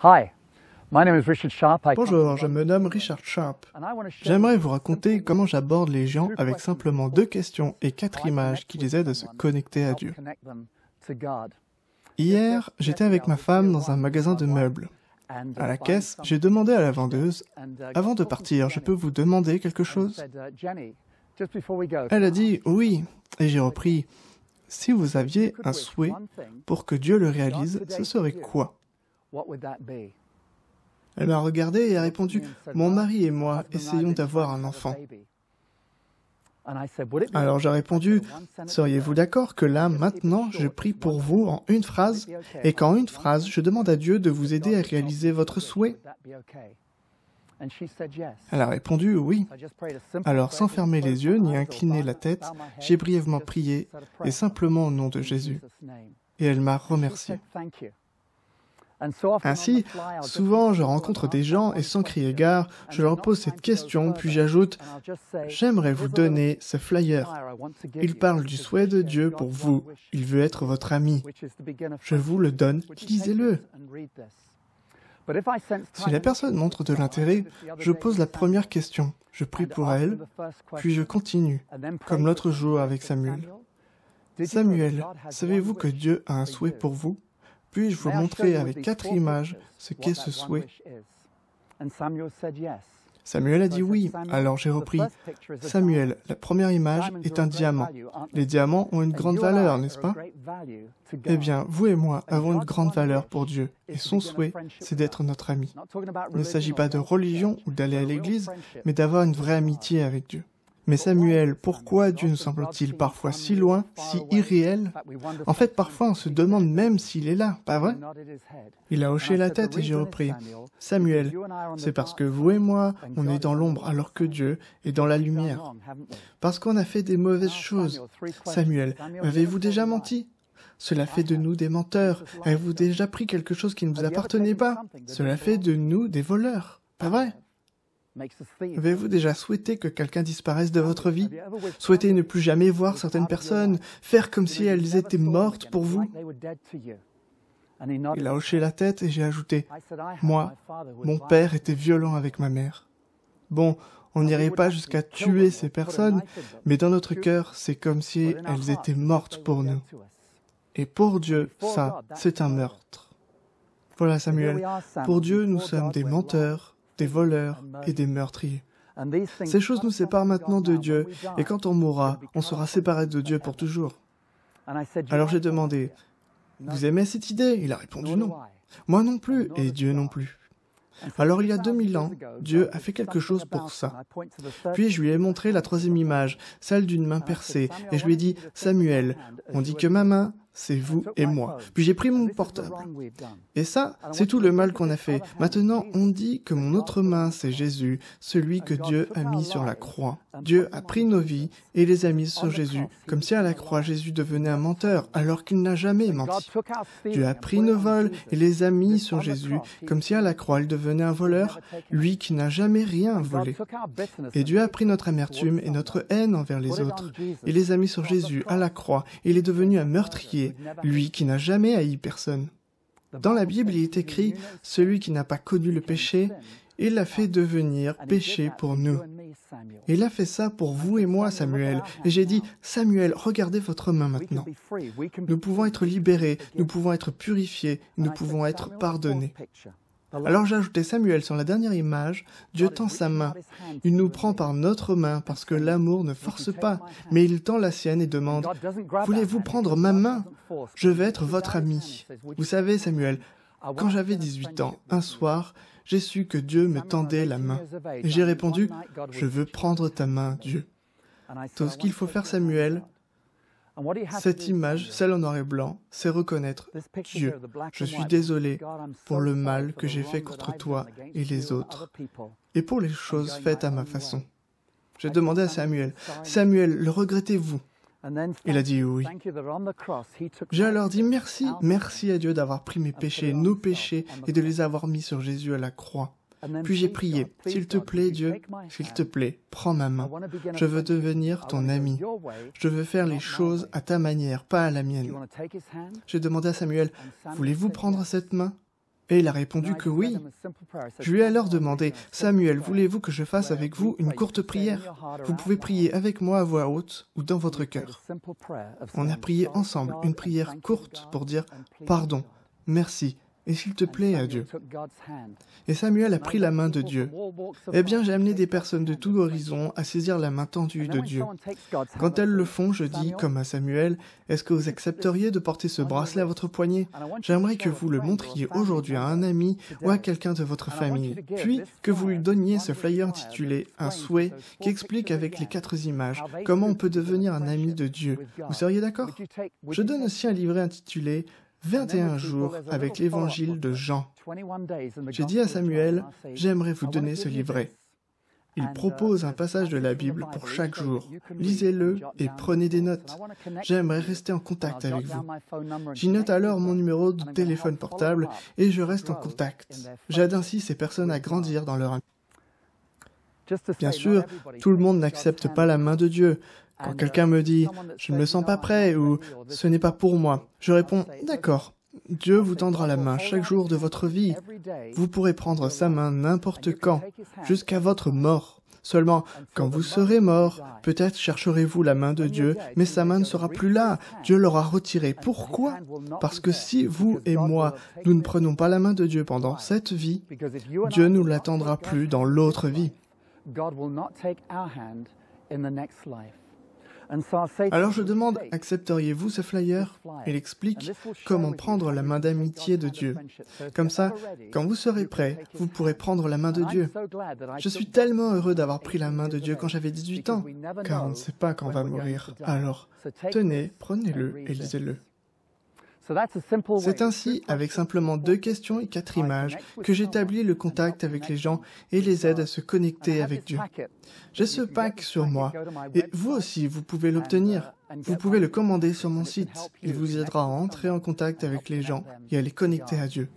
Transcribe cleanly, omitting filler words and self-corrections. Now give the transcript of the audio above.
Hi, my name is Richard Sharp. Bonjour, je me nomme Richard Sharp. J'aimerais vous raconter comment j'aborde les gens avec simplement 2 questions et 4 images qui les aident à se connecter à Dieu. Hier, j'étais avec ma femme dans un magasin de meubles. À la caisse, j'ai demandé à la vendeuse « Avant de partir, je peux vous demander quelque chose ?» Elle a dit « Oui » et j'ai repris « Si vous aviez un souhait pour que Dieu le réalise, ce serait quoi ?» Elle m'a regardé et a répondu « Mon mari et moi essayons d'avoir un enfant. » Alors j'ai répondu « Seriez-vous d'accord que là, maintenant, je prie pour vous en une phrase et qu'en une phrase, je demande à Dieu de vous aider à réaliser votre souhait ?» Elle a répondu « Oui. » Alors sans fermer les yeux ni incliner la tête, j'ai brièvement prié et simplement au nom de Jésus. Et elle m'a remercié. Ainsi, souvent je rencontre des gens et sans crier gare, je leur pose cette question, puis j'ajoute « J'aimerais vous donner ce flyer. Il parle du souhait de Dieu pour vous. Il veut être votre ami. Je vous le donne, lisez-le. » Si la personne montre de l'intérêt, je pose la première question, je prie pour elle, puis je continue, comme l'autre jour avec Samuel. « Samuel, savez-vous que Dieu a un souhait pour vous ? Puis-je vous montrer avec 4 images ce qu'est ce souhait ?» Samuel a dit oui, alors j'ai repris. « Samuel, la première image est un diamant. Les diamants ont une grande valeur, n'est-ce pas ? Eh bien, vous et moi avons une grande valeur pour Dieu, et son souhait, c'est d'être notre ami. Il ne s'agit pas de religion ou d'aller à l'église, mais d'avoir une vraie amitié avec Dieu. » Mais Samuel, pourquoi Dieu nous semble-t-il parfois si loin, si irréel? En fait, parfois on se demande même s'il est là, pas vrai? Il a hoché la tête et j'ai repris. « Samuel, c'est parce que vous et moi, on est dans l'ombre alors que Dieu est dans la lumière. Parce qu'on a fait des mauvaises choses. Samuel, avez-vous déjà menti? Cela fait de nous des menteurs. Avez-vous déjà pris quelque chose qui ne vous appartenait pas? Cela fait de nous des voleurs, pas vrai? Avez-vous déjà souhaité que quelqu'un disparaisse de votre vie? Souhaité ne plus jamais voir certaines personnes, faire comme si elles étaient mortes pour vous? » Il a hoché la tête et j'ai ajouté « Moi, mon père était violent avec ma mère. » Bon, on n'irait pas jusqu'à tuer ces personnes, mais dans notre cœur, c'est comme si elles étaient mortes pour nous. Et pour Dieu, ça, c'est un meurtre. Voilà Samuel, pour Dieu, nous sommes des menteurs, des voleurs et des meurtriers. Ces choses nous séparent maintenant de Dieu, et quand on mourra, on sera séparés de Dieu pour toujours. Alors j'ai demandé, « Vous aimez cette idée ?» Il a répondu non. Moi non plus, et Dieu non plus. Alors il y a 2000 ans, Dieu a fait quelque chose pour ça. Puis je lui ai montré la 3e image, celle d'une main percée, et je lui ai dit, « Samuel, on dit que ma main, c'est vous et moi. » Puis j'ai pris mon portable. Et ça, c'est tout le mal qu'on a fait. Maintenant, on dit que mon autre main, c'est Jésus, celui que Dieu a mis sur la croix. Dieu a pris nos vies et les a mises sur Jésus, comme si à la croix, Jésus devenait un menteur, alors qu'il n'a jamais menti. Dieu a pris nos vols et les a mis sur Jésus, comme si à la croix, il devenait un voleur, lui qui n'a jamais rien volé. Et Dieu a pris notre amertume et notre haine envers les autres, et les a mis sur Jésus, à la croix, et il est devenu un meurtrier, lui qui n'a jamais haï personne. Dans la Bible, il est écrit « Celui qui n'a pas connu le péché, il l'a fait devenir péché pour nous. » Il a fait ça pour vous et moi, Samuel. Et j'ai dit « Samuel, regardez votre main maintenant. Nous pouvons être libérés, nous pouvons être purifiés, nous pouvons être pardonnés. » Alors j'ai ajouté Samuel sur la dernière image, Dieu tend sa main. Il nous prend par notre main parce que l'amour ne force pas, mais il tend la sienne et demande « Voulez-vous prendre ma main? Je vais être votre ami. » Vous savez, Samuel, quand j'avais 18 ans, un soir, j'ai su que Dieu me tendait la main. Et j'ai répondu « Je veux prendre ta main, Dieu. » Tout ce qu'il faut faire, Samuel, cette image, celle en noir et blanc, c'est reconnaître « Dieu, je suis désolé pour le mal que j'ai fait contre toi et les autres, et pour les choses faites à ma façon. » J'ai demandé à Samuel « Samuel, le regrettez-vous » Il a dit oui. J'ai alors dit merci, merci à Dieu d'avoir pris mes péchés, nos péchés, et de les avoir mis sur Jésus à la croix. Puis j'ai prié, « S'il te plaît, Dieu, s'il te plaît, prends ma main. Je veux devenir ton ami. Je veux faire les choses à ta manière, pas à la mienne. » J'ai demandé à Samuel, « Voulez-vous prendre cette main ?» Et il a répondu que oui. Je lui ai alors demandé, « Samuel, voulez-vous que je fasse avec vous une courte prière? Vous pouvez prier avec moi à voix haute ou dans votre cœur. » On a prié ensemble une prière courte pour dire « Pardon, merci, et s'il te plaît à Dieu. » Et Samuel a pris la main de Dieu. Eh bien, j'ai amené des personnes de tout horizon à saisir la main tendue de Dieu. Quand elles le font, je dis, comme à Samuel, « Est-ce que vous accepteriez de porter ce bracelet à votre poignet? J'aimerais que vous le montriez aujourd'hui à un ami ou à quelqu'un de votre famille, puis que vous lui donniez ce flyer intitulé « Un souhait » qui explique avec les 4 images comment on peut devenir un ami de Dieu. Vous seriez d'accord? Je donne aussi un livret intitulé 21 jours avec l'évangile de Jean. J'ai dit à Samuel, j'aimerais vous donner ce livret. Il propose un passage de la Bible pour chaque jour. Lisez-le et prenez des notes. J'aimerais rester en contact avec vous. J'y note alors mon numéro de téléphone portable et je reste en contact. J'aide ainsi ces personnes à grandir dans leur amitié. Bien sûr, tout le monde n'accepte pas la main de Dieu. Quand quelqu'un me dit « je ne me sens pas prêt » ou « ce n'est pas pour moi », je réponds « d'accord, Dieu vous tendra la main chaque jour de votre vie. Vous pourrez prendre sa main n'importe quand, jusqu'à votre mort. Seulement, quand vous serez mort, peut-être chercherez-vous la main de Dieu, mais sa main ne sera plus là. Dieu l'aura retirée. Pourquoi? Parce que si vous et moi, nous ne prenons pas la main de Dieu pendant cette vie, Dieu ne la tendra plus dans l'autre vie. Alors je demande, accepteriez-vous ce flyer? Il explique comment prendre la main d'amitié de Dieu. Comme ça, quand vous serez prêt, vous pourrez prendre la main de Dieu. Je suis tellement heureux d'avoir pris la main de Dieu quand j'avais 18 ans, car on ne sait pas quand on va mourir. Alors, tenez, prenez-le et lisez-le. C'est ainsi, avec simplement 2 questions et 4 images, que j'établis le contact avec les gens et les aide à se connecter avec Dieu. J'ai ce pack sur moi, et vous aussi, vous pouvez l'obtenir. Vous pouvez le commander sur mon site. Il vous aidera à entrer en contact avec les gens et à les connecter à Dieu.